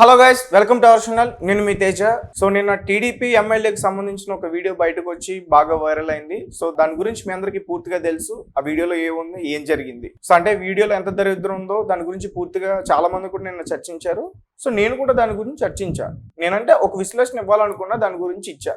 Hello guys, welcome to our channel. నేను మీ Teja. So నిన్న TDP ఎమ్మెల్యేకి సంబంధించిన ఒక వీడియో బయటకు వచ్చి బాగా వైరల్ అయింది. సో దాని గురించి మీ అందరికీ పూర్తిగా తెలుసు. ఆ వీడియోలో ఏముంది, ఏం జరిగింది. సో అంటే వీడియోలో ఎంత దరిద్రం ఉందో దాని గురించి పూర్తిగా చాలా మంది కూడా నిన్న చర్చించారు. సో నేను కూడా దాని గురించి చర్చించాను. నేనంటే ఒక విశ్లేషణ ఇవ్వాలనుకున్నా, దాని గురించి ఇచ్చా.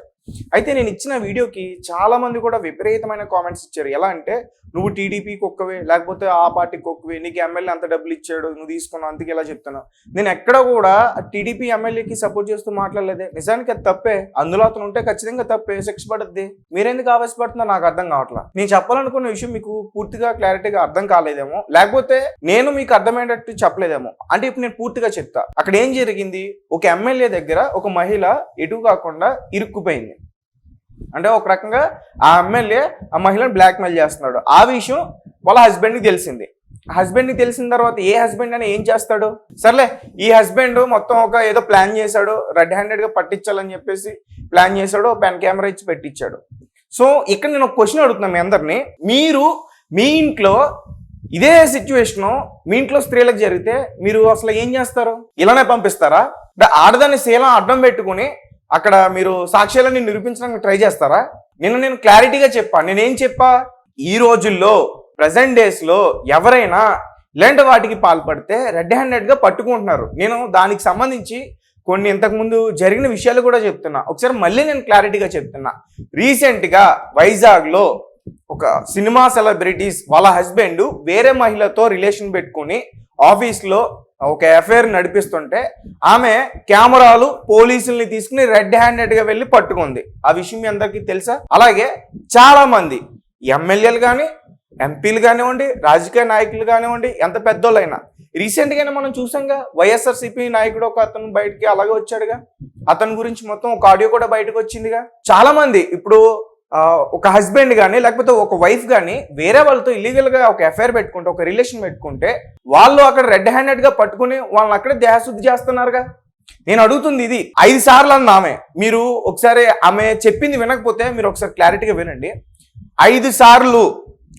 అయితే నేను ఇచ్చిన వీడియోకి చాలా మంది కూడా విపరీతమైన కామెంట్స్ ఇచ్చారు. ఎలా అంటే, నువ్వు టీడీపీకి ఒక్కవే, లేకపోతే ఆ పార్టీకి ఒక్కవే, నీకు ఎమ్మెల్యే అంత డబ్బులు ఇచ్చాడు, నువ్వు తీసుకున్నావు, అందుకే ఇలా చెప్తున్నావు. నేను ఎక్కడ కూడా టీడీపీ ఎమ్మెల్యేకి సపోర్ట్ చేస్తూ మాట్లాడలేదే. నిజానికి అది తప్పే. అందులో అతను ఉంటే ఖచ్చితంగా తప్పే, శిక్ష పడుద్ది. మీరెందుకు ఆవేశపడుతున్నా నాకు అర్థం కావట్లా. నేను చెప్పాలనుకున్న విషయం మీకు పూర్తిగా క్లారిటీగా అర్థం కాలేదేమో, లేకపోతే నేను మీకు అర్థమయ్యేటట్టు చెప్పలేదేమో. అంటే ఇప్పుడు నేను పూర్తిగా చెప్తా. అక్కడ ఏం జరిగింది, ఒక ఎమ్మెల్యే దగ్గర ఒక మహిళ ఎటు కాకుండా ఇరుక్కుపోయింది. అంటే ఒక రకంగా ఆ ఎమ్మెల్యే ఆ మహిళను బ్లాక్మెయిల్ చేస్తున్నాడు. ఆ విషయం వాళ్ళ హస్బెండ్కి తెలిసింది. హస్బెండ్కి తెలిసిన తర్వాత ఏ హస్బెండ్ అని ఏం చేస్తాడు? సర్లే, ఈ హస్బెండ్ మొత్తం ఒక ఏదో ప్లాన్ చేశాడు, రెడ్ హ్యాండెడ్గా పట్టించాలని చెప్పేసి ప్లాన్ చేశాడు, పెన్ కెమెరా ఇచ్చి పెట్టించాడు. సో ఇక్కడ నేను ఒక క్వశ్చన్ అడుగుతున్నా మీ అందరినీ. మీరు మీ ఇంట్లో ఇదే సిచ్యువేషను మీ ఇంట్లో స్త్రీలకు జరిగితే మీరు అసలు ఏం చేస్తారు? ఇలానే పంపిస్తారా? ఆడదాన్ని శీలం అడ్డం పెట్టుకుని అక్కడ మీరు సాక్ష్యాలని నిరూపించడానికి ట్రై చేస్తారా? నేను క్లారిటీగా చెప్పా. నేనేం చెప్పా, ఈ రోజుల్లో ప్రజెంట్ డేస్ లో ఎవరైనా ఇలాంటి వాటికి పాల్పడితే రెడ్ హ్యాండెడ్ గా పట్టుకుంటున్నారు. నేను దానికి సంబంధించి కొన్ని ఇంతకుముందు జరిగిన విషయాలు కూడా చెప్తున్నా. ఒకసారి మళ్ళీ నేను క్లారిటీగా చెప్తున్నా. రీసెంట్ గా వైజాగ్ లో ఒక సినిమా సెలబ్రిటీస్ వాళ్ళ హస్బెండ్ వేరే మహిళతో రిలేషన్ పెట్టుకుని ఆఫీస్ లో ఒక అఫైర్ నడిపిస్తుంటే ఆమె కెమెరాలు పోలీసుల్ని తీసుకుని రెడ్ హ్యాండెడ్ గా వెళ్ళి పట్టుకుంది. ఆ విషయం మీ అందరికీ తెలుసా? అలాగే చాలా మంది ఎమ్మెల్యేలు కానీ, ఎంపీలు కానివ్వండి, రాజకీయ నాయకులు కానివ్వండి, ఎంత పెద్దోళ్ళైనా రీసెంట్ గానే మనం చూసాంగా. వైఎస్ఆర్సీపీ నాయకుడు ఒక అతను బయటికి అలాగే వచ్చాడుగా. అతని గురించి మొత్తం ఒక ఆడియో కూడా బయటకు వచ్చిందిగా. చాలా మంది ఇప్పుడు ఒక హస్బెండ్ కానీ లేకపోతే ఒక వైఫ్ కానీ వేరే వాళ్ళతో ఇల్లీగల్ గా ఒక అఫైర్ పెట్టుకుంటే, ఒక రిలేషన్ పెట్టుకుంటే వాళ్ళు అక్కడ రెడ్ హ్యాండెడ్ గా పట్టుకుని వాళ్ళని అక్కడే దేహశుద్ధి చేస్తున్నారుగా. నేను అడుగుతుంది ఇది. 5 సార్లు అన్న ఆమె, మీరు ఒకసారి ఆమె చెప్పింది వినకపోతే మీరు ఒకసారి క్లారిటీగా వినండి. 5 సార్లు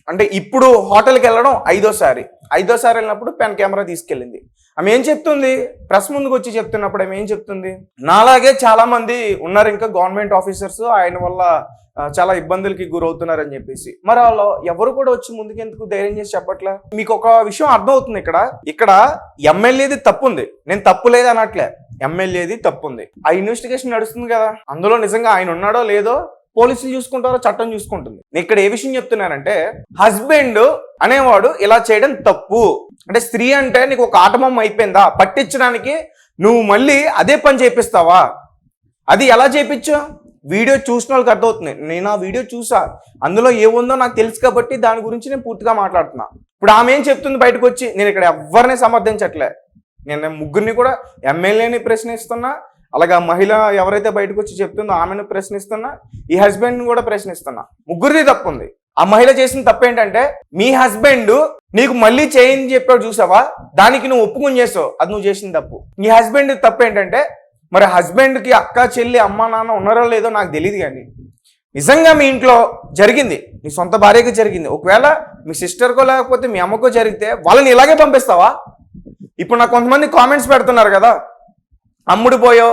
అంటే ఇప్పుడు హోటల్కి వెళ్ళడం 5వ సారి వెళ్ళినప్పుడు పెన్ కెమెరా తీసుకెళ్ళింది. ఆమె ఏం చెప్తుంది? ప్రెస్ ముందుకు వచ్చి చెప్తున్నప్పుడు ఆమె ఏం చెప్తుంది? నాలాగే చాలా మంది ఉన్నారు ఇంకా గవర్నమెంట్ ఆఫీసర్స్, ఆయన వల్ల చాలా ఇబ్బందులకి గురవుతున్నారని చెప్పేసి. మరి వాళ్ళు ఎవరు కూడా వచ్చి ముందుకు ఎందుకు ధైర్యం చేసి చెప్పట్లే? మీకు ఒక విషయం అర్థమవుతుంది. ఇక్కడ ఎమ్మెల్యేది తప్పు ఉంది, నేను తప్పు లేదు అనట్లే. ఎమ్మెల్యేది తప్పు ఉంది. ఆ ఇన్వెస్టిగేషన్ నడుస్తుంది కదా, అందులో నిజంగా ఆయన ఉన్నాడో లేదో పోలీసులు చూసుకుంటారో చట్టం చూసుకుంటుంది. నేను ఇక్కడ ఏ విషయం చెప్తున్నానంటే, హస్బెండ్ అనేవాడు ఇలా చేయడం తప్పు. అంటే స్త్రీ అంటే నీకు ఒక ఆటబొమ్మ అయిపోయిందా, పట్టించడానికి నువ్వు మళ్ళీ అదే పని చేపిస్తావా? అది ఎలా చేపించు? వీడియో చూసిన వాళ్ళకి అర్థమవుతుంది. నేను ఆ వీడియో చూసా, అందులో ఏముందో నాకు తెలుసు కాబట్టి దాని గురించి నేను పూర్తిగా మాట్లాడుతున్నా. ఇప్పుడు ఆమె ఏం చెప్తుంది బయటకు వచ్చి? నేను ఇక్కడ ఎవరిని సమర్థించట్లే. నేను ముగ్గురిని కూడా, ఎమ్మెల్యేని ప్రశ్నిస్తున్నా, అలాగే మహిళ ఎవరైతే బయటకు వచ్చి చెప్తుందో ఆమెను ప్రశ్నిస్తున్నా, ఈ హస్బెండ్ని కూడా ప్రశ్నిస్తున్నా. ముగ్గురిది తప్పు ఉంది. ఆ మహిళ చేసిన తప్పు ఏంటంటే, మీ హస్బెండ్ నీకు మళ్ళీ చేయని చెప్పాడు చూసావా, దానికి నువ్వు ఒప్పుకొని చేసావు, అది నువ్వు చేసిన తప్పు. నీ హస్బెండ్ తప్పు ఏంటంటే, మరి హస్బెండ్కి అక్క, చెల్లి, అమ్మ, నాన్న ఉన్నారో లేదో నాకు తెలియదు, కానీ నిజంగా మీ ఇంట్లో జరిగింది, నీ సొంత భార్యకి జరిగింది, ఒకవేళ మీ సిస్టర్కో లేకపోతే మీ అమ్మకో జరిగితే వాళ్ళని ఇలాగే పంపిస్తావా? ఇప్పుడు నాకు కొంతమంది కామెంట్స్ పెడుతున్నారు కదా, అమ్ముడు పోయో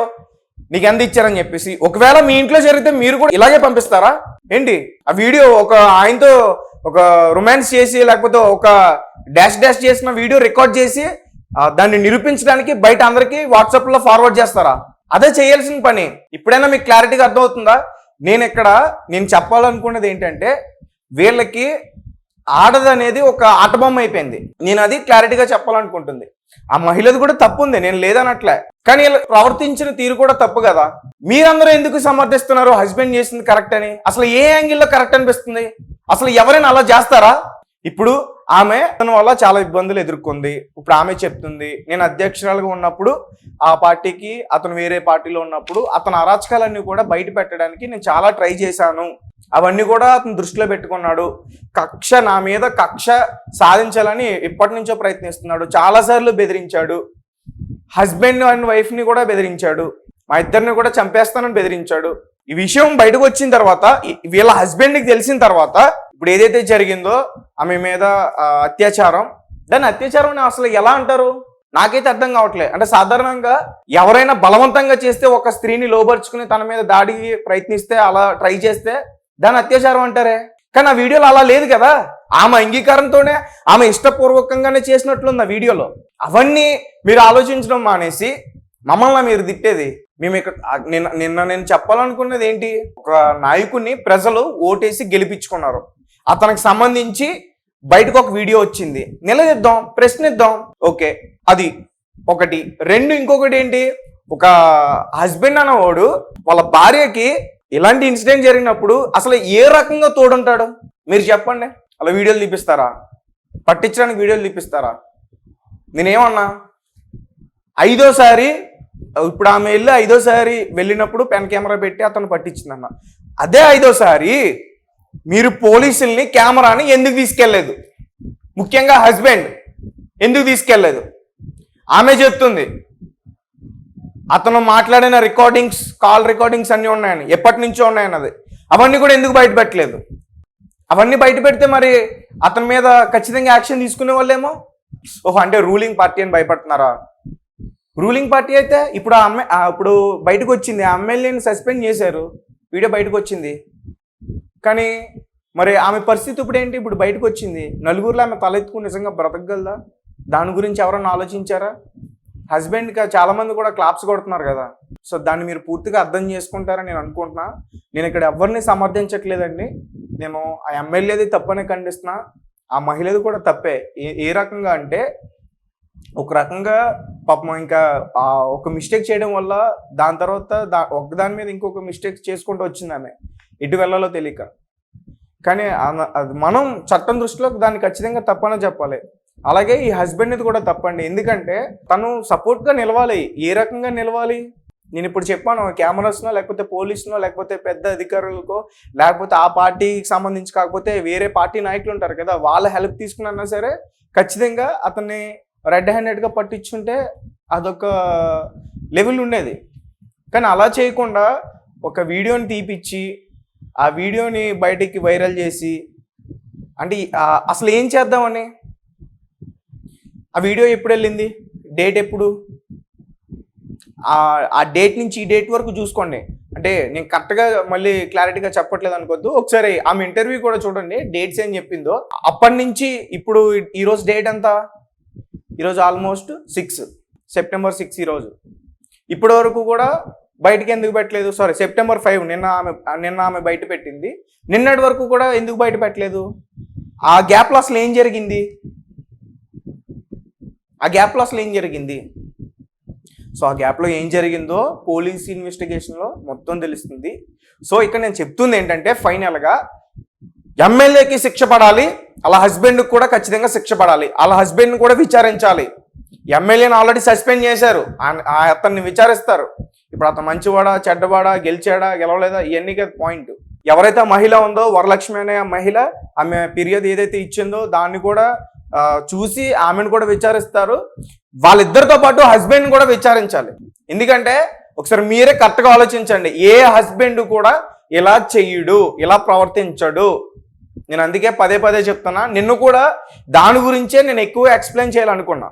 నీకు ఎంత ఇచ్చారని చెప్పేసి. ఒకవేళ మీ ఇంట్లో జరిగితే మీరు కూడా ఇలాగే పంపిస్తారా ఏంటి? ఆ వీడియో ఒక ఆయనతో ఒక రొమాన్స్ చేసి లేకపోతే ఒక డాష్ చేసిన వీడియో రికార్డ్ చేసి దాన్ని నిరూపించడానికి బయట అందరికీ వాట్సాప్లో ఫార్వర్డ్ చేస్తారా? అదే చేయాల్సిన పని. ఇప్పుడైనా మీకు క్లారిటీగా అర్థమవుతుందా? నేను చెప్పాలనుకున్నది ఏంటంటే, వీళ్ళకి ఆడదనేది ఒక ఆటబొమ్మ అయిపోయింది. నేను అది క్లారిటీగా చెప్పాలనుకుంటుంది. ఆ మహిళది కూడా తప్పు ఉంది, నేను లేదనట్లే, కానీ వీళ్ళు ప్రవర్తించిన తీరు కూడా తప్పు కదా. మీరందరూ ఎందుకు సమర్థిస్తున్నారు హస్బెండ్ చేసింది కరెక్ట్ అని? అసలు ఏ యాంగిల్లో కరెక్ట్ అనిపిస్తుంది? అసలు ఎవరైనా అలా చేస్తారా? ఇప్పుడు ఆమె తన వల్ల చాలా ఇబ్బందులు ఎదుర్కొంది. ఇప్పుడు ఆమె చెప్తుంది, నేను అధ్యక్షురాలుగా ఉన్నప్పుడు ఆ పార్టీకి, అతను వేరే పార్టీలో ఉన్నప్పుడు అతని అరాచకాలన్నీ కూడా బయట పెట్టడానికి నేను చాలా ట్రై చేశాను, అవన్నీ కూడా అతను దృష్టిలో పెట్టుకున్నాడు. నా మీద కక్ష సాధించాలని ఎప్పటి నుంచో ప్రయత్నిస్తున్నాడు. చాలాసార్లు బెదిరించాడు. హస్బెండ్ అండ్ వైఫ్ని కూడా బెదిరించాడు. మా ఇద్దరిని కూడా చంపేస్తానని బెదిరించాడు. ఈ విషయం బయటకు వచ్చిన తర్వాత, వీళ్ళ హస్బెండ్కి తెలిసిన తర్వాత, ఇప్పుడు ఏదైతే జరిగిందో ఆమె మీద అత్యాచారం, దాన్ని అత్యాచారం అసలు ఎలా అంటారు? నాకైతే అర్థం కావట్లేదు. అంటే సాధారణంగా ఎవరైనా బలవంతంగా చేస్తే ఒక స్త్రీని లోబర్చుకుని తన మీద దాడికి ప్రయత్నిస్తే, అలా ట్రై చేస్తే దాని అత్యాచారం అంటారే. కానీ ఆ వీడియోలో అలా లేదు కదా. ఆమె అంగీకారంతోనే, ఆమె ఇష్టపూర్వకంగానే చేసినట్లుంది ఆ వీడియోలో. అవన్నీ మీరు ఆలోచించడం మానేసి మమ్మల్ని మీరు తిట్టేది. మేము ఇక్కడ నిన్న నేను చెప్పాలనుకున్నది ఏంటి, ఒక నాయకుడిని ప్రజలు ఓటేసి గెలిపించుకున్నారు. అతనికి సంబంధించి బయటకు ఒక వీడియో వచ్చింది, నిలదీద్దాం, ప్రశ్నిద్దాం. ఓకే, అది ఒకటి. రెండు, ఇంకొకటి ఏంటి, ఒక హస్బెండ్ అనేవాడు వాళ్ళ భార్యకి ఇలాంటి ఇన్సిడెంట్ జరిగినప్పుడు అసలు ఏ రకంగా తోడుంటాడు మీరు చెప్పండి. అలా వీడియోలు తీపిస్తారా? పట్టించడానికి వీడియోలు తీపిస్తారా? నేనేమన్నా ఐదోసారి, ఇప్పుడు ఆమె వెళ్ళి ఐదోసారి వెళ్ళినప్పుడు పెన్ కెమెరా పెట్టి అతను పట్టించిందన్న. అదే ఐదోసారి మీరు పోలీసుల్ని, కెమెరాని ఎందుకు తీసుకెళ్లేదు? ముఖ్యంగా హస్బెండ్ ఎందుకు తీసుకెళ్లేదు? ఆమె చెప్తుంది అతను మాట్లాడిన రికార్డింగ్స్, కాల్ రికార్డింగ్స్ అన్నీ ఉన్నాయని, ఎప్పటి నుంచో ఉన్నాయన్నది. అవన్నీ కూడా ఎందుకు బయట పెట్టలేదు? అవన్నీ బయట పెడితే మరి అతని మీద ఖచ్చితంగా యాక్షన్ తీసుకునే వాళ్ళేమో. ఓహో, అంటే రూలింగ్ పార్టీ అని భయపడుతున్నారా? రూలింగ్ పార్టీ అయితే ఇప్పుడు ఇప్పుడు బయటకు వచ్చింది, ఆ ఎమ్మెల్యేని సస్పెండ్ చేశారు, వీడియో బయటకు వచ్చింది. కానీ మరి ఆమె పరిస్థితి ఇప్పుడు ఏంటి? ఇప్పుడు బయటకు వచ్చింది, నలుగురిలో ఆమె తలెత్తుకుని నిజంగా బ్రతకగలదా? దాని గురించి ఎవరన్నా ఆలోచించారా? హస్బెండ్కి చాలా మంది కూడా క్లాప్స్ కొడుతున్నారు కదా. సో దాన్ని మీరు పూర్తిగా అర్థం చేసుకుంటారని నేను అనుకుంటున్నా. నేను ఇక్కడ ఎవరిని సమర్థించట్లేదండి. నేను ఆ ఎమ్మెల్యేది తప్పనే ఖండిస్తున్నా, ఆ మహిళది కూడా తప్పే. ఏ రకంగా అంటే, ఒక రకంగా పాపం ఇంకా ఒక మిస్టేక్ చేయడం వల్ల దాని తర్వాత ఒకదాని మీద ఇంకొక మిస్టేక్ చేసుకుంటూ వచ్చింది ఆమె, ఎటు వెళ్ళాలో తెలియక. కానీ అది మనం చట్టం దృష్టిలో దాన్ని ఖచ్చితంగా తప్పనే చెప్పాలి. అలాగే ఈ హస్బెండ్ది కూడా తప్పండి. ఎందుకంటే తను సపోర్ట్గా నిలవాలి. ఏ రకంగా నిలవాలి? నేను ఇప్పుడు చెప్పాను, కెమెరాస్నో లేకపోతే పోలీసునో లేకపోతే పెద్ద అధికారులకో లేకపోతే ఆ పార్టీకి సంబంధించి కాకపోతే వేరే పార్టీ నాయకులు ఉంటారు కదా, వాళ్ళ హెల్ప్ తీసుకున్నా సరే ఖచ్చితంగా అతన్ని రెడ్ హ్యాండెడ్గా పట్టించుంటే అదొక లెవెల్ ఉండేది. కానీ అలా చేయకుండా ఒక వీడియోని తీపిచ్చి ఆ వీడియోని బయటికి వైరల్ చేసి, అంటే అసలు ఏం చేద్దామని? ఆ వీడియో ఎప్పుడు వెళ్ళింది, డేట్ ఎప్పుడు, ఆ డేట్ నుంచి ఈ డేట్ వరకు చూసుకోండి. అంటే నేను కరెక్ట్గా మళ్ళీ క్లారిటీగా చెప్పట్లేదు అనుకోద్దు. ఒకసారి ఆమె ఇంటర్వ్యూ కూడా చూడండి, డేట్స్ ఏం చెప్పిందో. అప్పటి నుంచి ఇప్పుడు ఈరోజు డేట్ ఎంత? ఈరోజు ఆల్మోస్ట్ 6 సెప్టెంబర్ 6 ఈరోజు. ఇప్పటి వరకు కూడా బయటికి ఎందుకు పెట్టలేదు? సారీ, సెప్టెంబర్ 5 నిన్న ఆమె బయట పెట్టింది. నిన్నటి వరకు కూడా ఎందుకు బయట పెట్టలేదు? ఆ గ్యాప్లో అసలు ఏం జరిగింది? సో ఆ గ్యాప్లో ఏం జరిగిందో పోలీస్ ఇన్వెస్టిగేషన్లో మొత్తం తెలుస్తుంది. సో ఇక్కడ నేను చెప్తుంది ఏంటంటే, ఫైనల్గా ఎమ్మెల్యేకి శిక్ష పడాలి, అలా హస్బెండ్కి కూడా ఖచ్చితంగా శిక్ష పడాలి. అలా హస్బెండ్ని కూడా విచారించాలి. ఎమ్మెల్యేని ఆల్రెడీ సస్పెండ్ చేశారు, అతన్ని విచారిస్తారు. ఇప్పుడు అతను మంచివాడా, చెడ్డవాడా, గెలిచాడా, గెలవలేదా, ఇవన్నీ కదా పాయింట్. ఎవరైతే మహిళ ఉందో, వరలక్ష్మి అనే మహిళ, ఆమె ఫిర్యాదు ఏదైతే ఇచ్చిందో దాన్ని కూడా చూసి ఆమెను కూడా విచారిస్తారు. వాళ్ళిద్దరితో పాటు హస్బెండ్ కూడా విచారించాలి. ఎందుకంటే ఒకసారి మీరే కరెక్ట్గా ఆలోచించండి, ఏ హస్బెండ్ కూడా ఇలా చెయ్యడు, ఇలా ప్రవర్తించడు. నేను అందుకే పదే చెప్తున్నా. నిన్ను కూడా దాని గురించే నేను ఎక్కువ ఎక్స్ప్లెయిన్ చేయాలనుకున్నా.